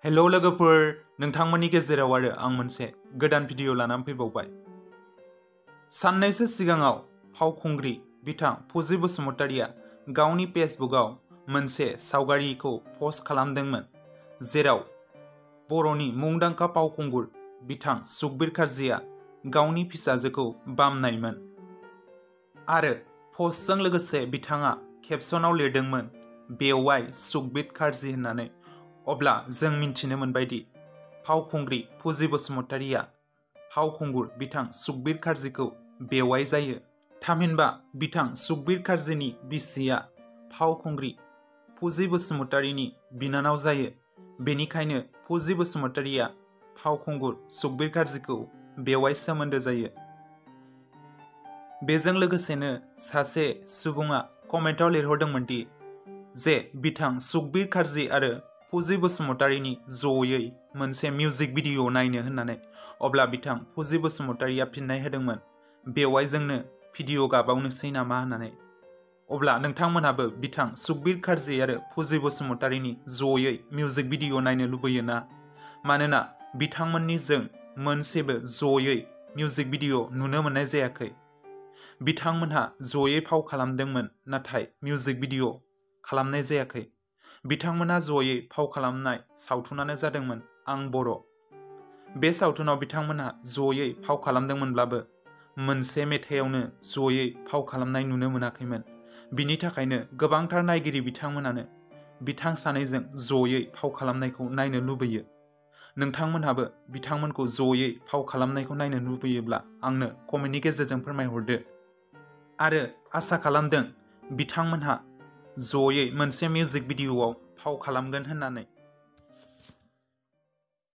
Hello लोगोफोर, नोंथांमोननि गेजेराव आरो आं मोनसे गोदान भिडिअ लानानै फैबावबाय। साननैसो सिगाङाव फावखुंग्रि बिथां फुजि बसुमतारिया गावनि फेसबुकआव मोनसे सावगारिखौ पस्ट खालामदोंमोन, जेराव बर'नि मुंदांखा फावखुंगुर बिथां सुकबिर कार्जिया गावनि फिसाजोखौ बामनायमोन। आरो पस्टजों लोगोसे बिथाङा केपसनाव लिरदोंमोन बेवाइ सुकबिर कार्जि होननानै। अब्ला जों मिन्थिनो मोनबायदि फावखुंग्रि फुजि बसुमतारिया फावखुंगुर बिथां सुकबिर कार्जिखौ बेवाइ जायो। थामहिनबा बिथां सुकबिर कार्जिनि बिसिया फावखुंग्रि फुजि बसुमतारिनि बिनानाव जायो। बेनिखायनो फुजि बसुमतारिया फावखुंगुर सुकबिर कार्जिखौ बेवाइ सोमोन्दो जायो। बेजों लोगोसेनो सासे सुबुङा कमेन्टआव लिरहरदोंमोन दि जे बिथां सुकबिर कार्जि आरो फुजि बसुमतारिनि जयै मोनसे मिउजिक भिडिअ नायनो होननानै। अब्ला बिथां फुजि बसुमतारिया फिननाय होदोंमोन, बेवाइजोंनो भिडिअ गाबावनोसै नामा होननानै। अब्ला नोंथांमोनहाबो बिथां सुकबिर कार्जि आरो फुजि बसुमतारिनि जयै मिउजिक भिडिअ नायनो लुबैयो ना? मानोना बिथांमोननिजों मोनसेबो जयै मिउजिक भिडिअ नुनो मोननाय जायाखै। बिथांमोनहा जयै फाव खालामदोंमोन, नाथाय मिउजिक भिडिअ खालामनाय जायाखै। बिथांमोनहा जयै फाव खालामनाय सावथुनानो जादोंमोन आं बर'। बे सावथुनाव बिथांमोनहा जयै फाव खालामदोंमोनब्लाबो मोनसे मेथाइयावनो जयै फाव खालामनाय नुनो मोनाखैमोन। बिनि थाखायनो गोबांथार नायगिरि बिथांमोनानो बिथां सानैजों जयै फाव खालामनायखौ नायनो लुबैयो। नोंथांमोनहाबो बिथांमोनखौ जयै फाव खालामनायखौ नायनो लुबैयोब्ला आंनो कमेन्टनि गेजेरजों फोरमायहरदो। आरो आसा खालामदों बिथांमोनहा जयै मोनसे मिउजिक भिडिअआव फाव खालामगोन होननानै।